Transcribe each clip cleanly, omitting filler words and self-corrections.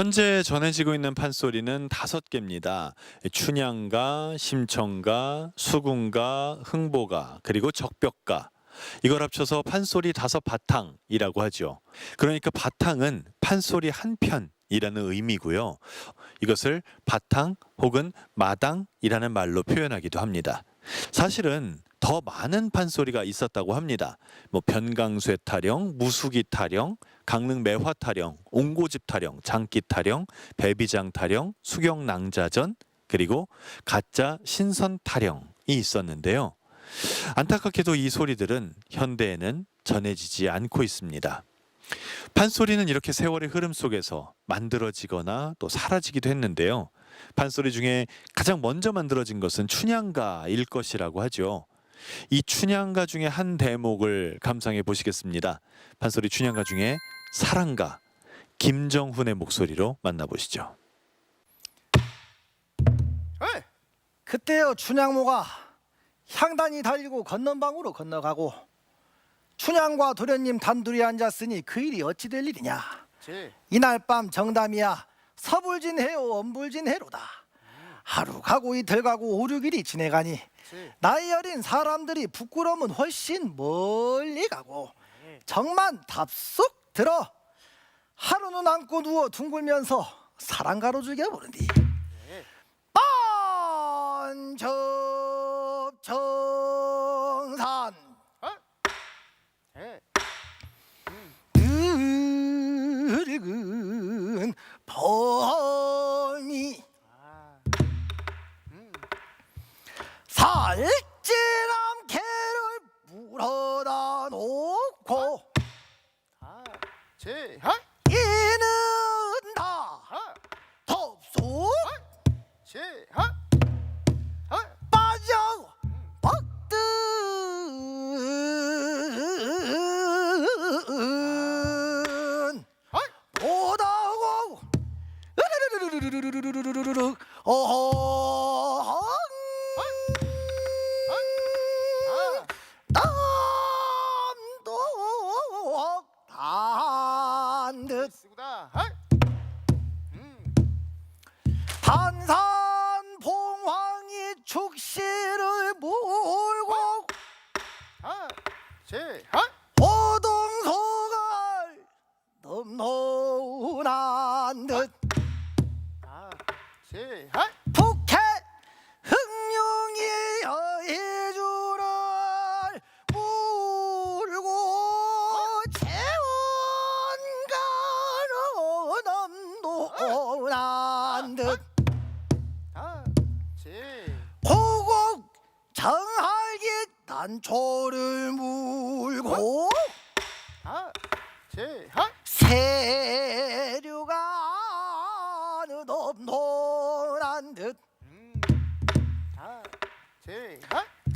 현재 전해지고 있는 판소리는 5개입니다. 춘향가, 심청가, 수궁가, 흥보가, 그리고 적벽가. 이걸 합쳐서 판소리 5바탕이라고 하죠. 그러니까 바탕은 판소리 한 편이라는 의미고요. 이것을 바탕 혹은 마당이라는 말로 표현하기도 합니다. 사실은 더 많은 판소리가 있었다고 합니다. 변강쇠 타령, 무수기 타령, 강릉 매화 타령, 옹고집 타령, 장기 타령, 배비장 타령, 수경 낭자전, 그리고 가짜 신선 타령이 있었는데요. 안타깝게도 이 소리들은 현대에는 전해지지 않고 있습니다. 판소리는 이렇게 세월의 흐름 속에서 만들어지거나 또 사라지기도 했는데요. 판소리 중에 가장 먼저 만들어진 것은 춘향가일 것이라고 하죠. 이 춘향가 중에 한 대목을 감상해 보시겠습니다. 판소리 춘향가 중에 사랑가, 김정훈의 목소리로 만나보시죠. 그때요 춘향모가 향단이 달리고 건넌방으로 건너가고 춘향과 도련님 단둘이 앉았으니 그 일이 어찌 될 일이냐. 이날 밤 정담이야 서불진해요 엄불진해로다. 하루 가고 이틀 가고 5, 6일이 지내가니 나이 어린 사람들이 부끄러움은 훨씬 멀리 가고 정만 답속 들어 하루는 안고 누워 둥글면서 사랑가로 즐겨보는디 반접정산 늙은 범이 살찐 암캐를 물어다 놓고 이는 다 덥소 빠져 벅든 보다고 땀도 단듯 단산봉황이 축시를 몰고 오동소갈 넘노란 듯 북해 흥룡이 여의주를 물고 채원가로 넘노란 듯 고곡 정할기 단초를 물고 세류가 넘노란 듯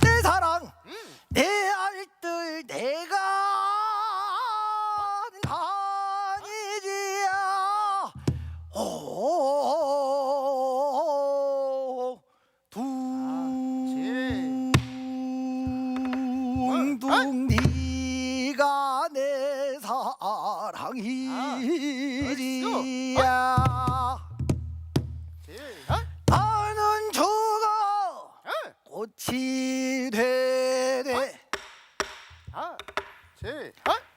내 사랑 내 알뜰 내가 간이지야 둥둥 네가 내 사랑이지야 나는 죽어 꽃이 되되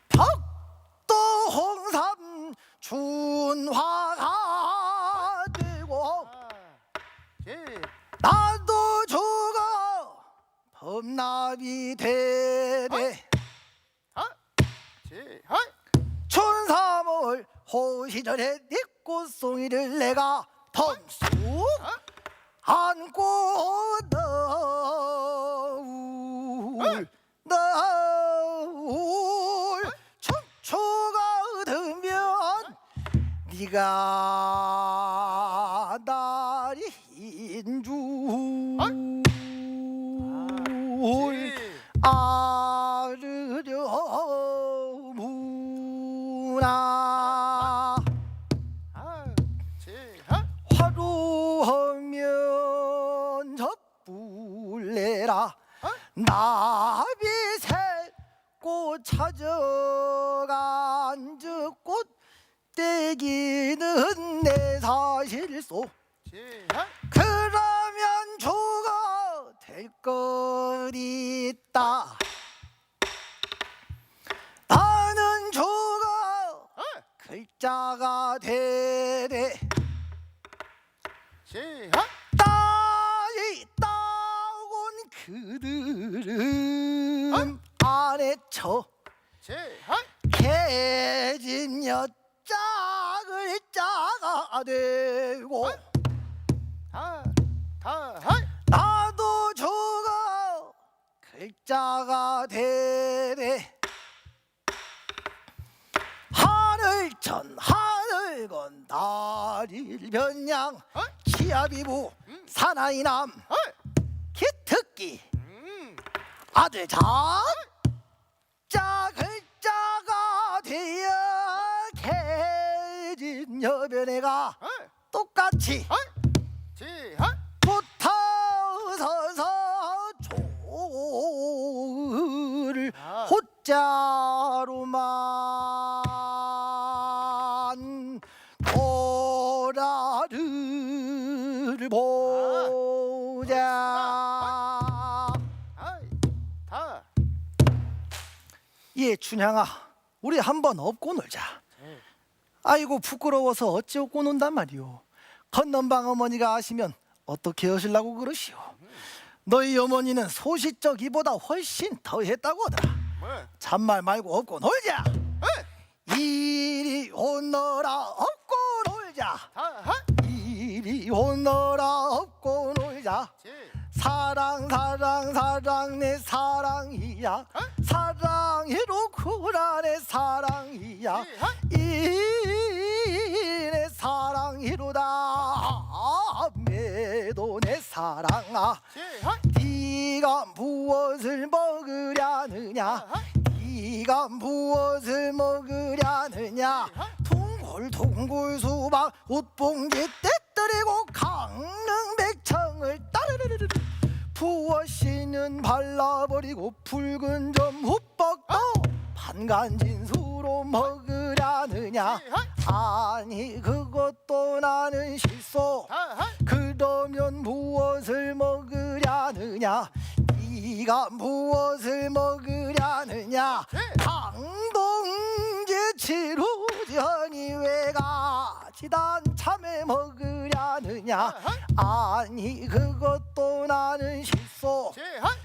벽도 홍삼 준화가 되고 나도 죽어 범납이 되되 춘삼월 호시절에 네 꽃송이를 내가 덩쑥 안고 너울 춤추가 들면 네가 나리인 줄 아르려무나 화루하면 젖불내라 나비새 꽃 찾아간 저 꽃 떼기는 내 사실소. 그러면 주가 될 것 있다. 나는 주가 글자가 되네. 따위 따온 그들은 안에 쳐 개진 여자 글자가 되고 나도 주가 글자가 되네. 하늘천 하늘건 다리를 변양 기아비부 사나이남 기특기 아들 자자 글자가 되어 개진 여변애가 똑같이 붙어서서 조를 호자로만 도라를 보자. 예, 춘향아, 우리 한번 업고 놀자. 아이고 부끄러워서 어찌 업고 논단 말이오. 건넌방 어머니가 아시면 어떻게 하시려고 그러시오. 너희 어머니는 소시적 이보다 훨씬 더 했다고 하더라. 잔말 말고 업고 놀자. 이리 오너라 업고 놀자. 이리 오너라 업고 놀자. 사랑 사랑 사랑 내 사랑이야. 사랑이로구나 내 사랑이야. 이내 사랑이로다. 매도 내 사랑아. 네가 무엇을 먹으려느냐. 네가 무엇을 먹으려느냐. 동글동글 수박 웃봉지 떼뜨리고 강릉백청을 따르르르르 부어씨는 발라버리고 붉은 점 후뻑 반간진수로 먹으려느냐. 아니 그것도 나는 실소. 그러면 무엇을 먹으려느냐. 네가 무엇을 먹으려느냐. 강동지 치루전이 왜가 지단 참외 먹으려느냐. 아니 그것도 나는 실소.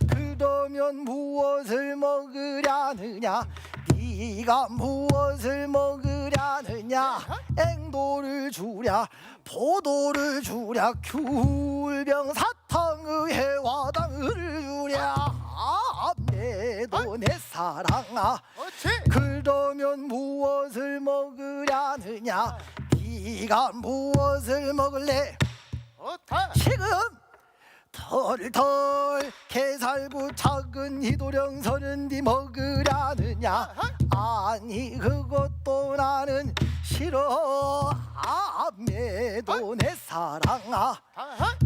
그러면 무엇을 먹으려느냐. 네가 무엇을 먹으려느냐. 앵도를 주랴 포도를 주랴 귤병 사탕의 해화당을 주랴. 내도 내 사랑아. 그러면 무엇을 먹으려느냐. 네가 무엇을 먹을래. 지금 털털 게살구 작은 희도령 서른디 먹으려느냐. 아니 그것도 나는 싫어. 매도 내 사랑아.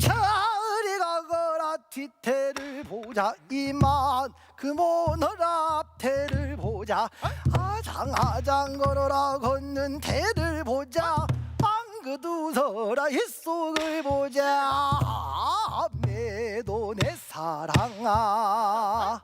저리 가거라 뒤태를 보자. 이만 그모너라 앞태를 보자. 아장아장 걸어라 걷는 태를 보자. 방긋 웃어라 힐속을 보자. 매도 내 사랑아.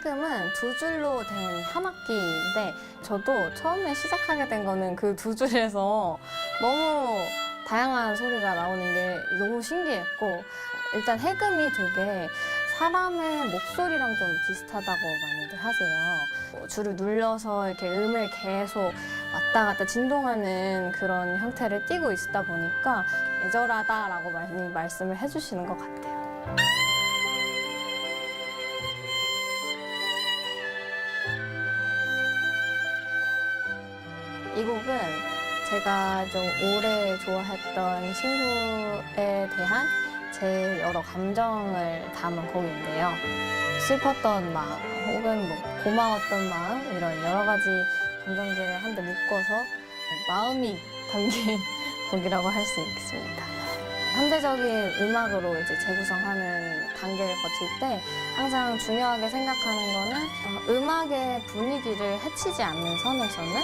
해금은 두 줄로 된 한 악기인데 저도 처음에 시작하게 된 거는 그 두 줄에서 너무 다양한 소리가 나오는 게 너무 신기했고 일단 해금이 되게 사람의 목소리랑 좀 비슷하다고 많이들 하세요. 줄을 눌러서 이렇게 음을 계속 왔다 갔다 진동하는 그런 형태를 띠고 있다 보니까 애절하다라고 많이 말씀을 해주시는 것 같아요. 이 곡은 제가 좀 오래 좋아했던 친구에 대한 제 여러 감정을 담은 곡인데요. 슬펐던 마음 혹은 뭐 고마웠던 마음 이런 여러 가지 감정들을 한데 묶어서 마음이 담긴 곡이라고 할 수 있습니다. 현대적인 음악으로 이제 재구성하는 단계를 거칠 때 항상 중요하게 생각하는 거는 음악의 분위기를 해치지 않는 선에서는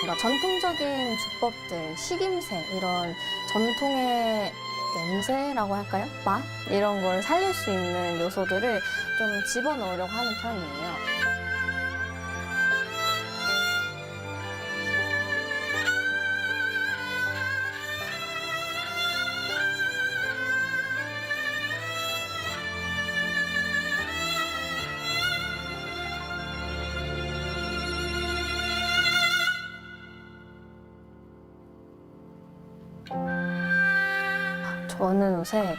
뭔가 전통적인 주법들, 식임새 이런 전통의 냄새라고 할까요? 맛? 이런 걸 살릴 수 있는 요소들을 좀 집어넣으려고 하는 편이에요. 저는 요새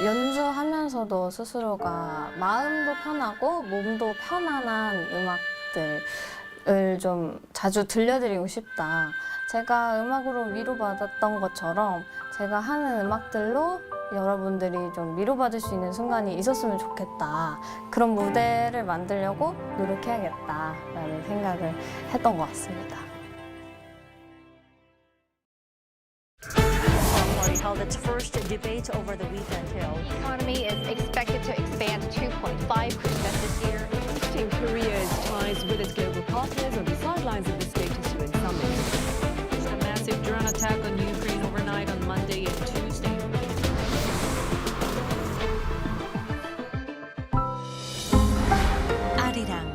연주하면서도 스스로가 마음도 편하고 몸도 편안한 음악들을 좀 자주 들려드리고 싶다. 제가 음악으로 위로받았던 것처럼 제가 하는 음악들로 여러분들이 좀 위로받을 수 있는 순간이 있었으면 좋겠다. 그런 무대를 만들려고 노력해야겠다라는 생각을 했던 것 같습니다. Held its first debate over the weekend. The economy is expected to expand 2.5% this year. Boosting Korea's ties with its global partners on the sidelines of the State Pursuing Summit. A massive drone attack on Ukraine overnight on Monday and Tuesday. Arirang.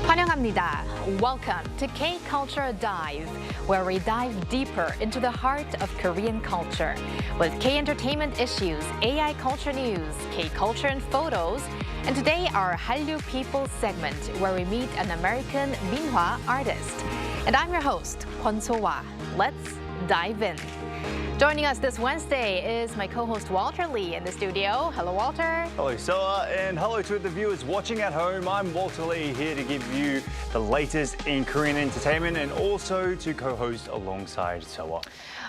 환영합니다. Welcome to K-Culture Dive, where we dive deeper into the heart of Korean culture with K-entertainment issues, AI culture news, K-culture and photos, and today our Hallyu People segment, where we meet an American minhwa artist. And I'm your host, Kwon So-wa. Let's dive in. Joining us this Wednesday is my co-host Walter Lee in the studio. Hello, Walter. Hello, Soa, and hello to the viewers watching at home. I'm Walter Lee, here to give you the latest in Korean entertainment and also to co-host alongside Soa.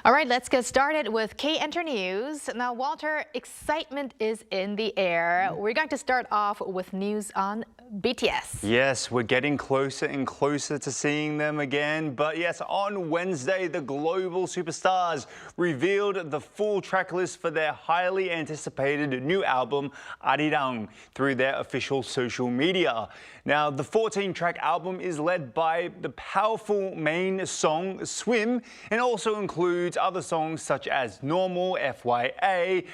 All right, let's get started with K-Enter News. Now, Walter, excitement is in the air. We're going to start off with news on BTS. Yes, we're getting closer and closer to seeing them again. But yes, on Wednesday, the global superstars revealed the full track list for their highly anticipated new album, Arirang, through their official social media. Now, the 14-track album is led by the powerful main song, Swim, and also includes other songs such as Normal, FYA,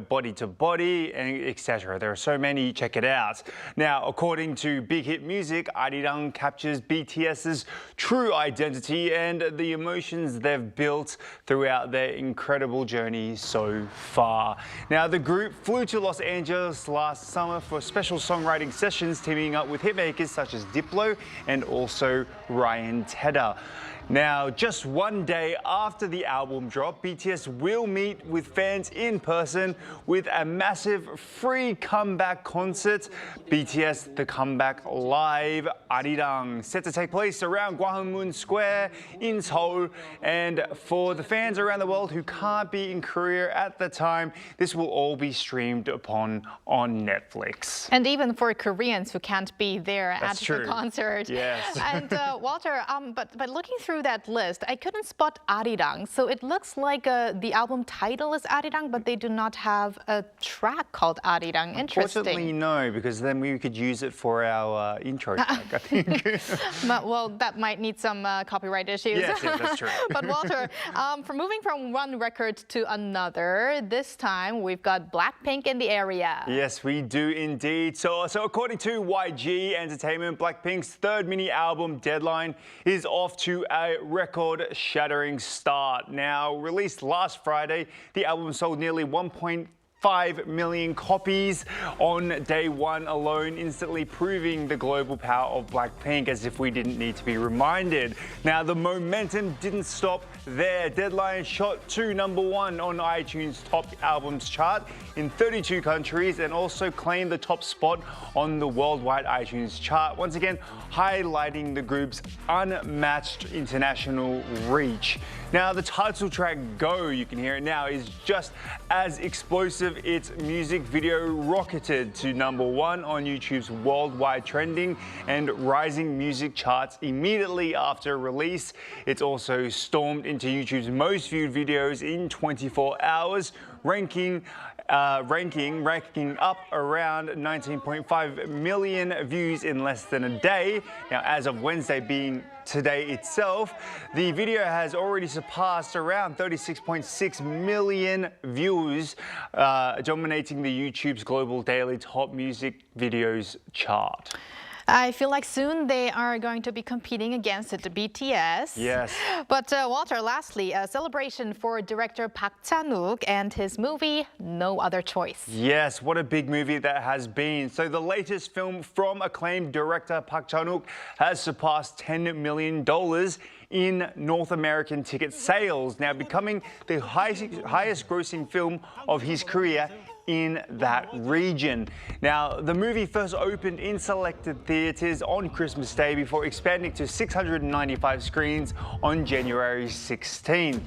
Body to Body, and etc. There are so many, check it out. Now, according to Big Hit Music, Arirang captures BTS's true identity and the emotions they've built throughout their incredible journey so far. Now, the group flew to Los Angeles last summer for special songwriting sessions, teaming up with hitmakers such as Diplo and also Ryan Tedder. Now, just one day after the album drop, BTS will meet with fans in person with a massive free comeback concert, BTS The Comeback Live Arirang, set to take place around Gwanghwamun Square in Seoul. And for the fans around the world who can't be in Korea at the time, this will all be streamed upon on Netflix. And even for Koreans who can't be there That's at true. the concert. Yes. And Walter, but looking through through that list, I couldn't spot Arirang. So it looks like the album title is Arirang, but they do not have a track called Arirang. Interesting. Unfortunately, no, because then we could use it for our intro track, I think. Well, that might need some copyright issues. Yes, that's true. But Walter, moving from one record to another, this time we've got Blackpink in the area. Yes, we do indeed. So according to YG Entertainment, Blackpink's third mini album, Deadline, is off to a record-shattering start. Now, released last Friday, the album sold nearly 1.5 million copies on day one alone, instantly proving the global power of Blackpink, as if we didn't need to be reminded. Now, the momentum didn't stop there. Deadline shot to #1 on iTunes Top Albums chart in 32 countries and also claimed the top spot on the worldwide iTunes chart, once again highlighting the group's unmatched international reach. Now, the title track, Go, you can hear it now, is just as explosive. Its music video rocketed to #1 on YouTube's worldwide trending and rising music charts immediately after release. It's also stormed into YouTube's most viewed videos in 24 hours, ranking up around 19.5 million views in less than a day. Now, as of Wednesday being today itself, the video has already surpassed around 36.6 million views, dominating the YouTube's global daily top music videos chart. I feel like soon they are going to be competing against the BTS. Yes. But Walter, lastly, a celebration for director Park Chan-wook and his movie No Other Choice. Yes, what a big movie that has been. So the latest film from acclaimed director Park Chan-wook has surpassed $10 million in North American ticket sales, now becoming the highest grossing film of his career in that region. Now, the movie first opened in selected theaters on Christmas Day before expanding to 695 screens on January 16th.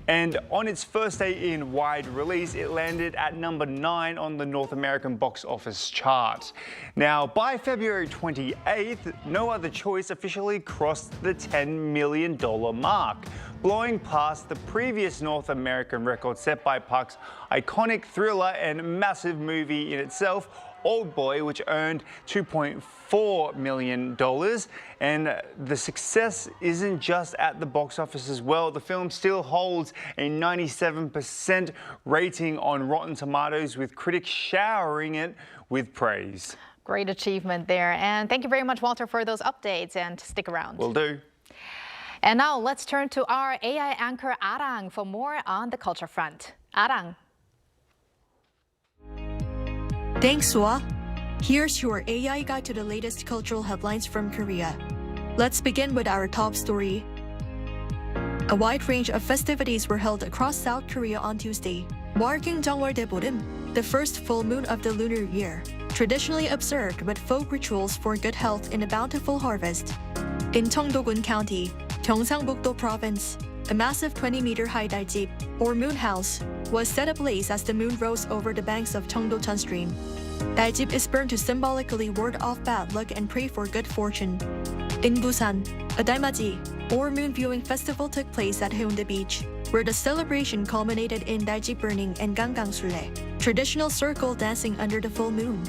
And on its first day in wide release, it landed at #9 on the North American box office chart. Now, by February 28th, No Other Choice officially crossed the $10 million mark, blowing past the previous North American record set by Park's iconic thriller and massive movie in itself, Old Boy, which earned $2.4 million. And the success isn't just at the box office as well. The film still holds a 97% rating on Rotten Tomatoes, with critics showering it with praise. Great achievement there. And thank you very much, Walter, for those updates, and stick around. Will do. And now let's turn to our AI anchor Arirang for more on the culture front. Arirang. Thanks, Sua. Here's your AI guide to the latest cultural headlines from Korea. Let's begin with our top story. A wide range of festivities were held across South Korea on Tuesday, marking Jeongwol Daeborim, the first full moon of the lunar year, traditionally observed with folk rituals for good health in a bountiful harvest. In Cheongdo-gun County, Gyeongsangbuk-do Province, a massive 20-meter high daljib, or moon house, was set ablaze as the moon rose over the banks of Cheongdo-cheon Stream. Daljib is burned to symbolically ward off bad luck and pray for good fortune. In Busan, a Daemaji, or moon viewing festival, took place at Haeundae Beach, where the celebration culminated in daljib burning and gangangsule, traditional circle dancing under the full moon.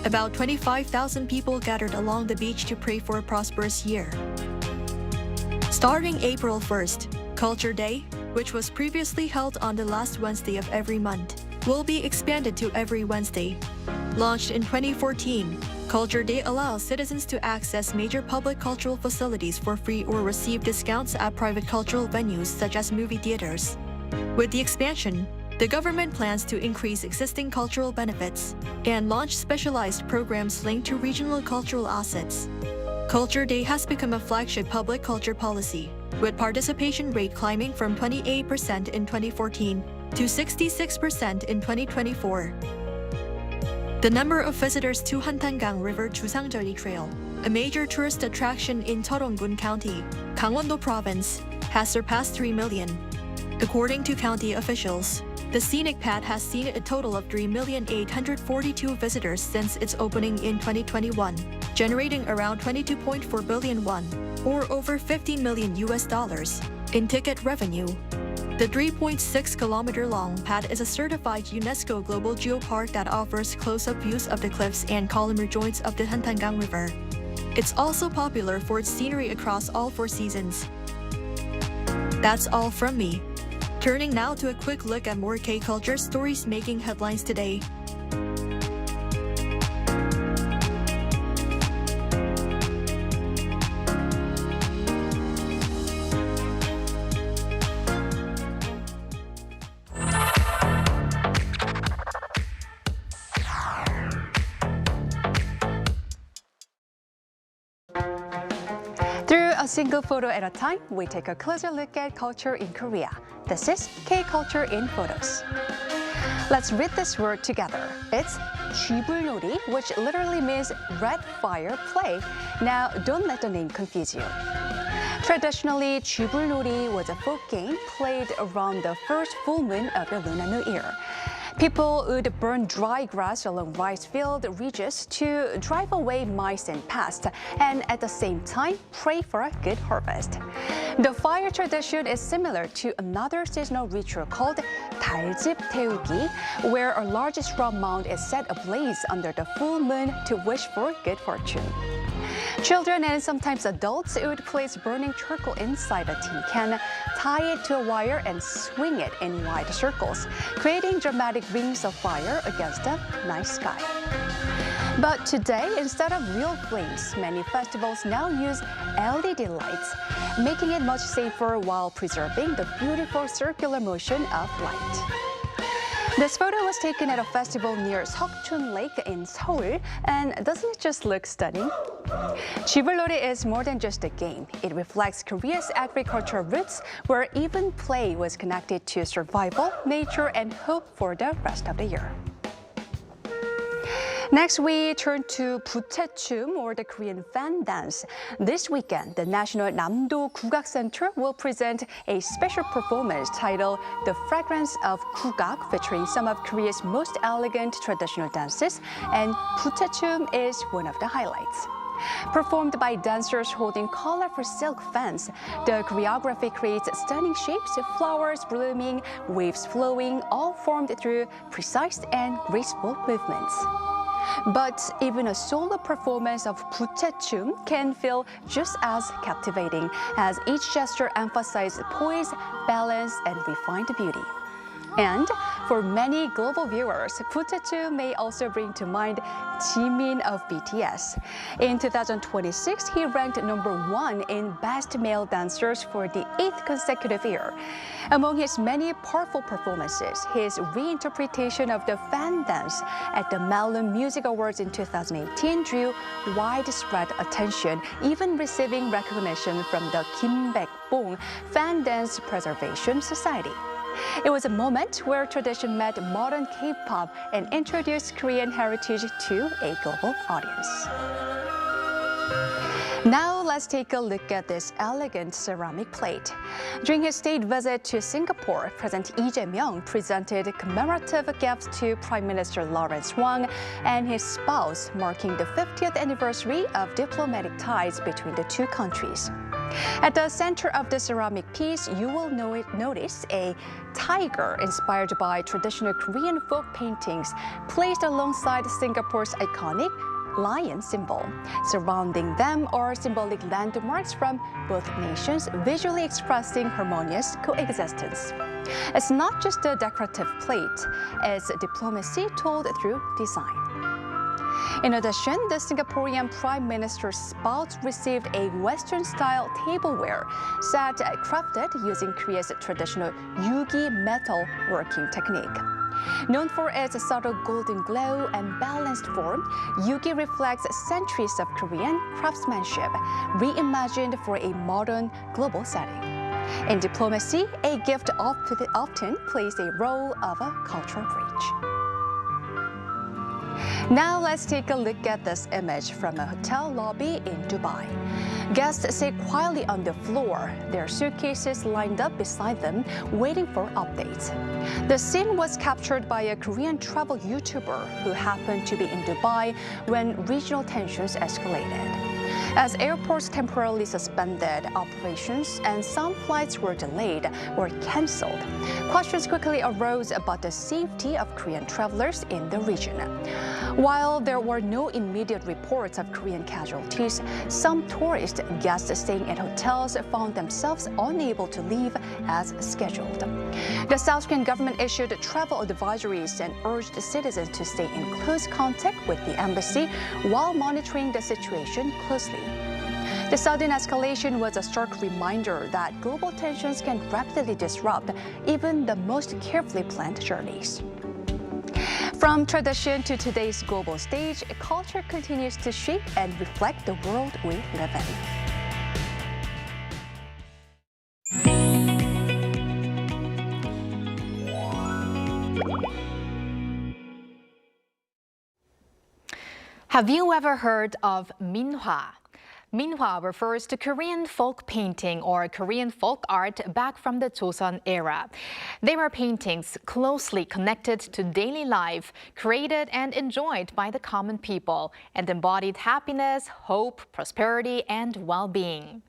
About 25,000 people gathered along the beach to pray for a prosperous year. Starting April 1st, Culture Day, which was previously held on the last Wednesday of every month, will be expanded to every Wednesday. Launched in 2014, Culture Day allows citizens to access major public cultural facilities for free or receive discounts at private cultural venues such as movie theaters. With the expansion, the government plans to increase existing cultural benefits and launch specialized programs linked to regional cultural assets. Culture Day has become a flagship public culture policy, with participation rate climbing from 28% in 2014 to 66% in 2024. The number of visitors to Hantangang River Jusangjori Trail, a major tourist attraction in Cheongdo-gun County, Gangwon-do Province, has surpassed 3 million. According to county officials, the scenic path has seen a total of 3,842,000 visitors since its opening in 2021, generating around 22.4 billion won, or over $15 million in ticket revenue. The 3.6-kilometer-long pad is a certified UNESCO Global Geopark that offers close-up views of the cliffs and columnar joints of the Hantangang River. It's also popular for its scenery across all 4 seasons. That's all from me. Turning now to a quick look at more K-culture stories making headlines today. Through a single photo at a time, we take a closer look at culture in Korea. This is K-Culture in Photos. Let's read this word together. It's 쥐불놀이, which literally means red fire play. Now, don't let the name confuse you. Traditionally, 쥐불놀이 was a folk game played around the first full moon of the Lunar New Year. People would burn dry grass along rice field ridges to drive away mice and pests, and at the same time, pray for a good harvest. The fire tradition is similar to another seasonal ritual called 달집 태우기, where a large straw mound is set ablaze under the full moon to wish for good fortune. Children and sometimes adults would place burning charcoal inside a tin can, tie it to a wire, and swing it in wide circles, creating dramatic rings of fire against the night sky. But today, instead of real flames, many festivals now use LED lights, making it much safer while preserving the beautiful circular motion of light. This photo was taken at a festival near Seokchun Lake in Seoul, and doesn't it just look stunning? 쥐불놀이 is more than just a game. It reflects Korea's agricultural roots, where even play was connected to survival, nature, and hope for the rest of the year. Next, we turn to 부채춤, or the Korean fan dance. This weekend, the National Namdo Gugak Center will present a special performance titled The Fragrance of Gugak, featuring some of Korea's most elegant traditional dances, and 부채춤 is one of the highlights. Performed by dancers holding colorful silk fans, the choreography creates stunning shapes, flowers blooming, waves flowing, all formed through precise and graceful movements. But even a solo performance of 부채춤 can feel just as captivating, as each gesture emphasizes poise, balance, and refined beauty. And for many global viewers, 부채춤 may also bring to mind Jimin of BTS. In 2026, he ranked #1 in Best Male Dancers for the 8th consecutive year. Among his many powerful performances, his reinterpretation of the fan dance at the Melon Music Awards in 2018 drew widespread attention, even receiving recognition from the Kim Baek-bong Fan Dance Preservation Society. It was a moment where tradition met modern K-pop and introduced Korean heritage to a global audience. Now let's take a look at this elegant ceramic plate. During his state visit to Singapore, President Lee Jae-myung presented commemorative gifts to Prime Minister Lawrence Wong and his spouse, marking the 50th anniversary of diplomatic ties between the two countries. At the center of the ceramic piece, you will notice a tiger inspired by traditional Korean folk paintings placed alongside Singapore's iconic lion symbol. Surrounding them are symbolic landmarks from both nations, visually expressing harmonious coexistence. It's not just a decorative plate, it's diplomacy told through design. In addition, the Singaporean Prime Minister's spouse received a Western-style tableware set crafted using Korea's traditional yugi metal working technique. Known for its subtle golden glow and balanced form, yugi reflects centuries of Korean craftsmanship, reimagined for a modern global setting. In diplomacy, a gift often plays a role of a cultural bridge. Now let's take a look at this image from a hotel lobby in Dubai. Guests sit quietly on the floor, their suitcases lined up beside them, waiting for updates. The scene was captured by a Korean travel YouTuber who happened to be in Dubai when regional tensions escalated. As airports temporarily suspended operations and some flights were delayed or canceled, questions quickly arose about the safety of Korean travelers in the region. While there were no immediate reports of Korean casualties, some tourist guests staying at hotels found themselves unable to leave as scheduled. The South Korean government issued travel advisories and urged citizens to stay in close contact with the embassy while monitoring the situation closely. The sudden escalation was a stark reminder that global tensions can rapidly disrupt even the most carefully planned journeys. From tradition to today's global stage, culture continues to shape and reflect the world we live in. Have you ever heard of minhwa? Minhwa refers to Korean folk painting or Korean folk art back from the Joseon era. They were paintings closely connected to daily life, created and enjoyed by the common people, and embodied happiness, hope, prosperity, and well-being.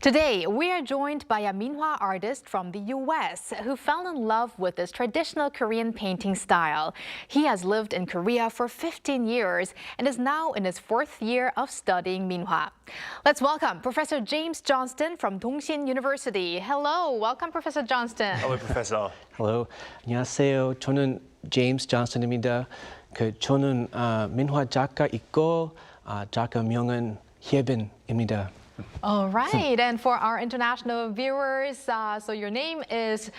Today, we are joined by a minhwa artist from the US who fell in love with this traditional Korean painting style. He has lived in Korea for 15 years and is now in his 4th year of studying minhwa. Let's welcome Professor James Johnston from Dongsin University. Hello, welcome Professor Johnston. Hello, Professor. Hello. 안녕하세요. 저는 제임스 존스턴입니다. 저는 민화 작가이고 작가명은 혜빈입니다. All right, and for our international viewers, so your name is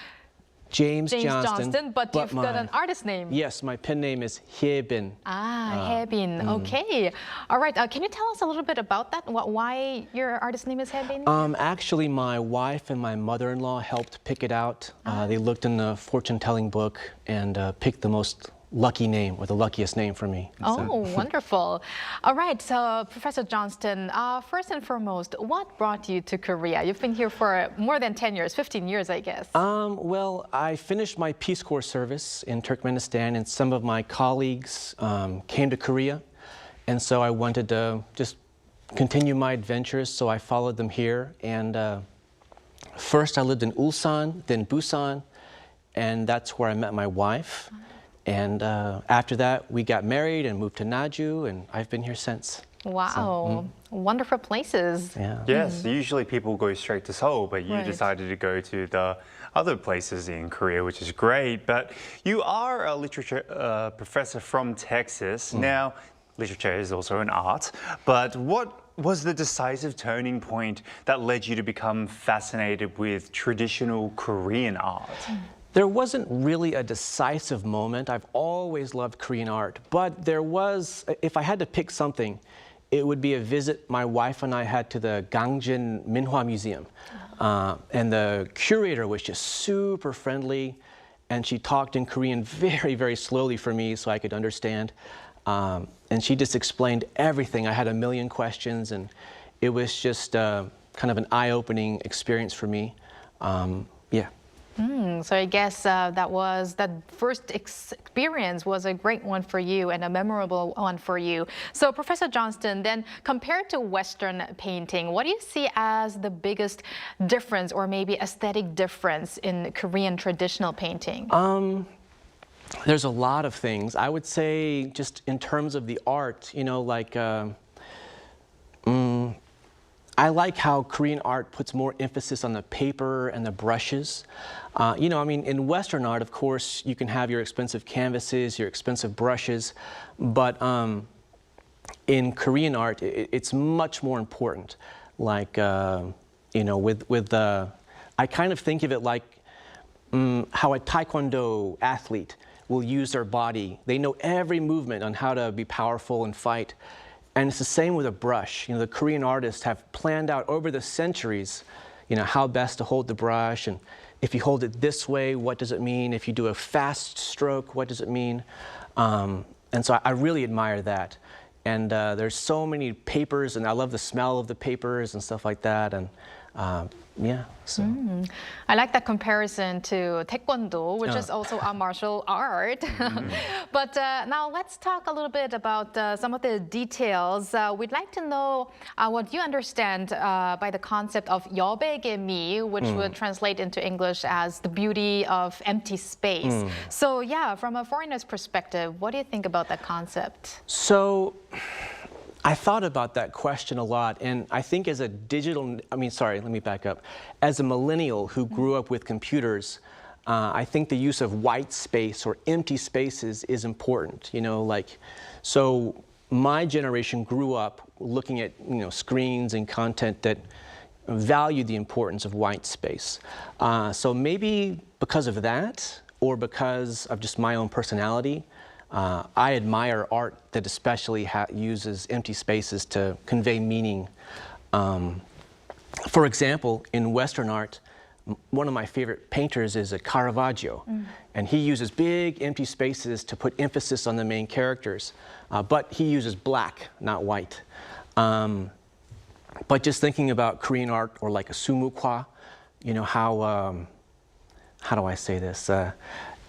James Johnston, but you've got an artist name. Yes, my pen name is Hye-bin. Hye-bin. Okay. All right. Can you tell us a little bit about that? Why your artist name is Hye-bin? Actually, my wife and my mother-in-law helped pick it out. They looked in the fortune-telling book and picked the most lucky name, or the luckiest name for me. Oh, wonderful. All right, so Professor Johnston, first and foremost, what brought you to Korea? You've been here for more than 10 years, 15 years, I guess. Well, I finished my Peace Corps service in Turkmenistan, and some of my colleagues came to Korea, and so I wanted to just continue my adventures, so I followed them here. And first I lived in Ulsan, then Busan, and that's where I met my wife. And after that, we got married and moved to Naju, and I've been here since. Wow, wonderful places. Yeah. Yes, usually people go straight to Seoul, but you Right. decided to go to the other places in Korea, which is great. But you are a literature professor from Texas. Now, literature is also an art, but what was the decisive turning point that led you to become fascinated with traditional Korean art? There wasn't really a decisive moment. I've always loved Korean art, but there was, if I had to pick something, it would be a visit my wife and I had to the Gangjin Minhwa Museum. And the curator was just super friendly, and she talked in Korean very, very slowly for me so I could understand. And she just explained everything. I had a million questions, and it was just kind of an eye-opening experience for me. Yeah. So I guess that first experience was a great one for you and a memorable one for you. So Professor Johnston, then compared to Western painting, what do you see as the biggest difference or maybe aesthetic difference in Korean traditional painting? There's a lot of things. I would say just in terms of the art, you know, like I like how Korean art puts more emphasis on the paper and the brushes. You know, I mean, in Western art, of course, you can have your expensive canvases, your expensive brushes, but in Korean art, it's much more important. Like, you know, I kind of think of it like how a Taekwondo athlete will use their body. They know every movement on how to be powerful and fight. And it's the same with a brush. You know, the Korean artists have planned out over the centuries, you know, how best to hold the brush. And if you hold it this way, what does it mean? If you do a fast stroke, what does it mean? And so I really admire that. And there's so many papers, and I love the smell of the papers and stuff like that. And Yeah, so. I like that comparison to Taekwondo, which is also a martial art. But now let's talk a little bit about some of the details. We'd like to know what you understand by the concept of 여백의미, which would translate into English as the beauty of empty space. So yeah, from a foreigner's perspective, what do you think about that concept? So I thought about that question a lot, and I think as a let me back up. As a millennial who grew up with computers, I think the use of white space or empty spaces is important, so my generation grew up looking at, screens and content that valued the importance of white space. So maybe because of that, or because of just my own personality, I admire art that especially uses empty spaces to convey meaning. For example, in Western art, one of my favorite painters is Caravaggio, and he uses big empty spaces to put emphasis on the main characters, but he uses black, not white. But just thinking about Korean art, or like a sumukwa, how do I say this?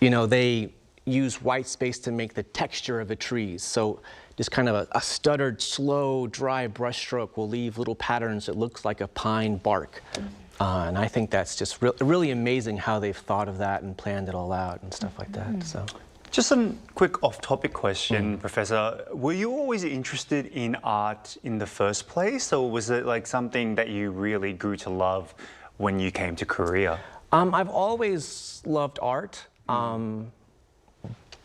They use white space to make the texture of the trees. So just kind of a stuttered, slow, dry brushstroke will leave little patterns that looks like a pine bark. And I think that's just really amazing how they've thought of that and planned it all out and stuff like that. So. Just a quick off-topic question, Professor. Were you always interested in art in the first place, or was it like something that you really grew to love when you came to Korea? I've always loved art.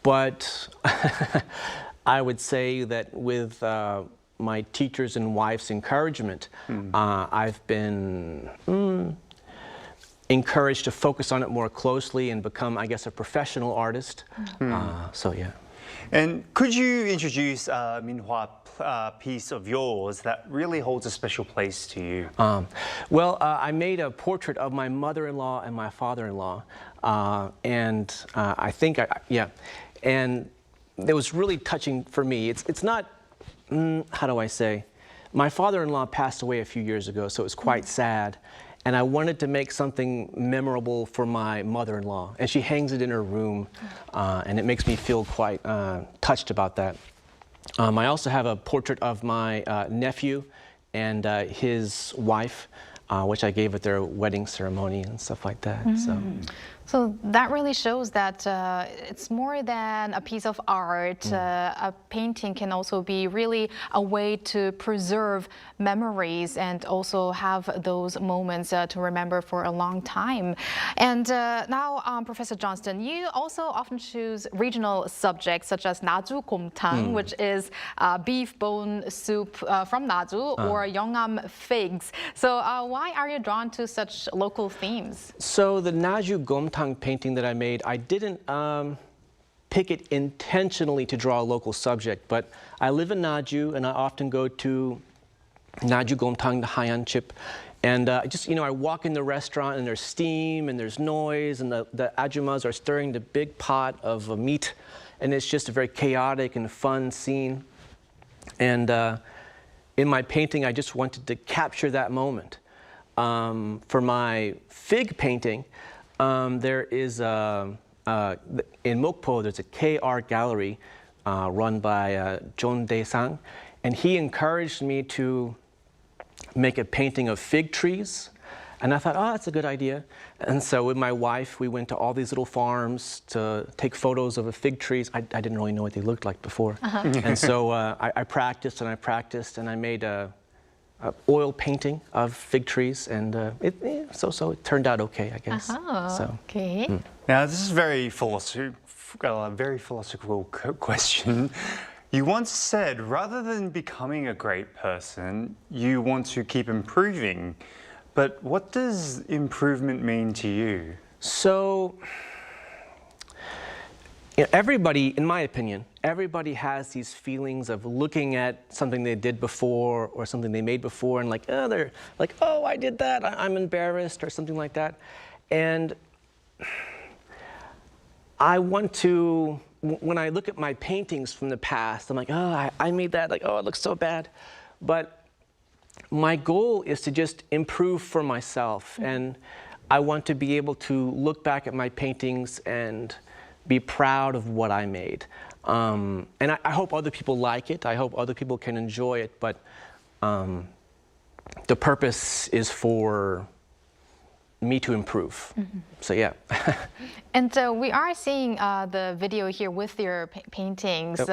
But I would say that with my teachers and wife's encouragement, I've been encouraged to focus on it more closely and become, I guess, a professional artist. So yeah. And could you introduce a minhwa piece of yours that really holds a special place to you? I made a portrait of my mother-in-law and my father-in-law, and I think, and it was really touching for me. It's not, how do I say? My father-in-law passed away a few years ago, so it was quite sad. And I wanted to make something memorable for my mother-in-law. And she hangs it in her room, and it makes me feel quite touched about that. I also have a portrait of my nephew and his wife, which I gave at their wedding ceremony and stuff like that. So that really shows that it's more than a piece of art. A painting can also be really a way to preserve memories and also have those moments to remember for a long time. And now, Professor Johnston, you also often choose regional subjects such as Naju Gomtang, which is beef bone soup from Naju, or Yeongam figs. So why are you drawn to such local themes? So the Naju Gomtang painting that I made, I didn't pick it intentionally to draw a local subject, but I live in Naju and I often go to Naju Gomtang, the Haiyan chip, and I walk in the restaurant and there's steam and there's noise and the ajumas are stirring the big pot of meat, and it's just a very chaotic and fun scene. And in my painting, I just wanted to capture that moment. For my fig painting, there is in Mokpo, there's a K-art gallery run by John Dae-sang, and he encouraged me to make a painting of fig trees. And I thought, oh, that's a good idea. And so with my wife, we went to all these little farms to take photos of the fig trees. I didn't really know what they looked like before. And so I practiced and I practiced, and I made a oil painting of fig trees, and so it turned out okay, I guess. So. Okay. Now, this is a very philosophical question. You once said, rather than becoming a great person, you want to keep improving. But what does improvement mean to you? So, everybody, in my opinion, everybody has these feelings of looking at something they did before or something they made before and like, oh, they're like, oh, I did that, I'm embarrassed or something like that. And I want to, when I look at my paintings from the past, I'm like, oh, I made that, like, oh, it looks so bad. But my goal is to just improve for myself, and I want to be able to look back at my paintings and be proud of what I made. And I hope other people like it. I hope other people can enjoy it, but the purpose is for me to improve. So yeah. And we are seeing the video here with your paintings. Was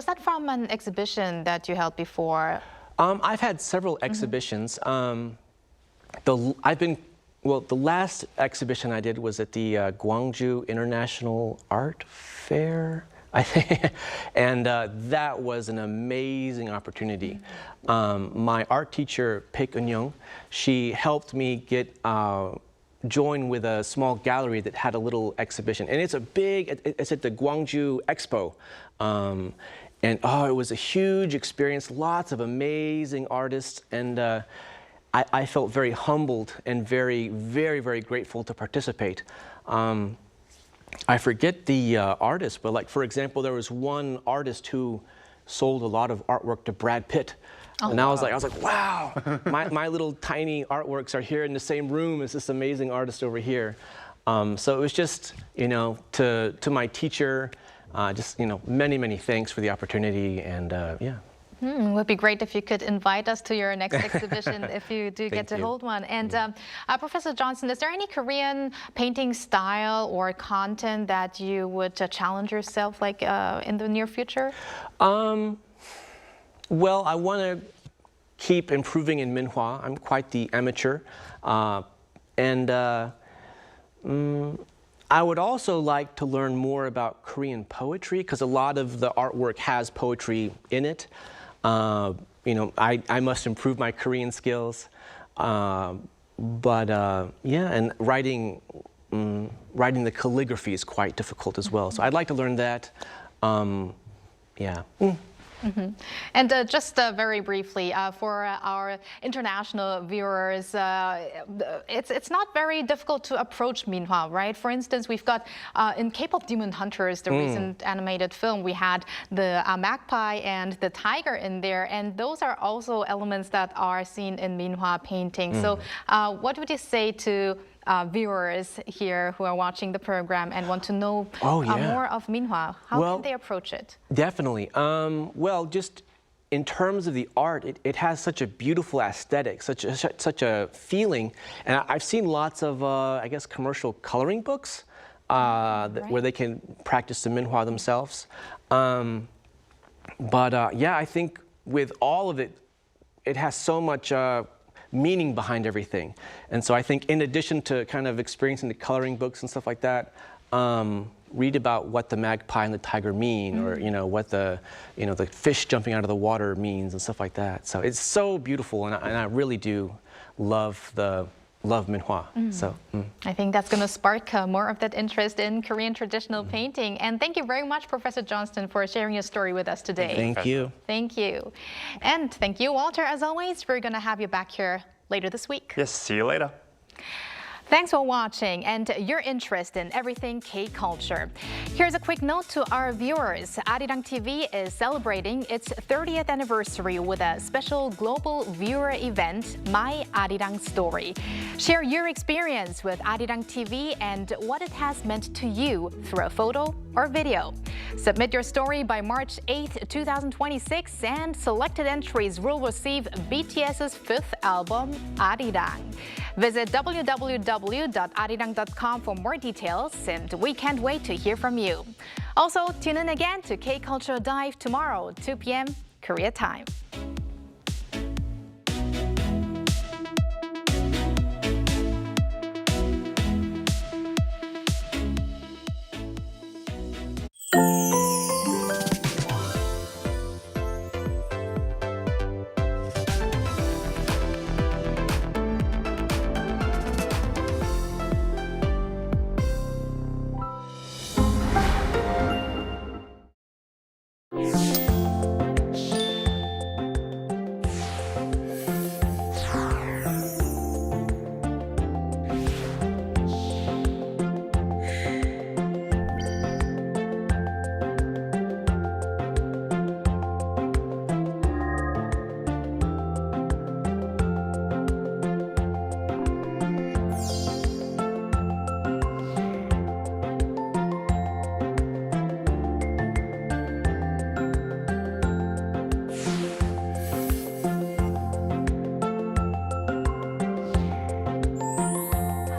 that from an exhibition that you held before? I've had several exhibitions. The last exhibition I did was at the Gwangju International Art Fair, I think, and that was an amazing opportunity. My art teacher, Paik Eun-young, she helped me get joined with a small gallery that had a little exhibition, and it's at the Gwangju Expo. And it was a huge experience, lots of amazing artists, and I felt very humbled and very, very, very grateful to participate. I forget the artist, but like, for example, there was one artist who sold a lot of artwork to Brad Pitt. And I was like, wow, my little tiny artworks are here in the same room as this amazing artist over here. So it was just, to my teacher, many, many thanks for the opportunity, and yeah. It would be great if you could invite us to your next exhibition if you do get to hold one. And Professor Johnston, is there any Korean painting style or content that you would challenge yourself like in the near future? Well, I want to keep improving in minhwa. I'm quite the amateur. I would also like to learn more about Korean poetry, because a lot of the artwork has poetry in it. I must improve my Korean skills. Yeah, and writing the calligraphy is quite difficult as well. So I'd like to learn that. Yeah. And just very briefly, for our international viewers, it's not very difficult to approach minhwa, right? For instance, we've got in K-pop Demon Hunters, the recent animated film, we had the magpie and the tiger in there, and those are also elements that are seen in minhwa painting. So what would you say to viewers here who are watching the program and want to know more of minhwa? How can they approach it? Definitely. Well, just in terms of the art, it has such a beautiful aesthetic, such a feeling. And I've seen lots of, I guess, commercial coloring books where they can practice the minhwa themselves. Yeah, I think with all of it, it has so much meaning behind everything. And so I think in addition to kind of experiencing the coloring books and stuff like that, read about what the magpie and the tiger mean, or what the fish jumping out of the water means and stuff like that. So it's so beautiful, and I really do love minhwa. So I think that's going to spark more of that interest in Korean traditional painting. And thank you very much, Professor Johnston, for sharing your story with us today. Thank you. Thank you. And thank you, Walter. As always, we're going to have you back here later this week. Yes, see you later. Thanks for watching and your interest in everything K-culture. Here's a quick note to our viewers. Arirang TV is celebrating its 30th anniversary with a special global viewer event, My Arirang Story. Share your experience with Arirang TV and what it has meant to you through a photo or video. Submit your story by March 8, 2026, and selected entries will receive BTS's 5th album, Arirang. Visit www.arirang.com for more details, and we can't wait to hear from you. Also, tune in again to K-Culture Dive tomorrow, 2 p.m. Korea time.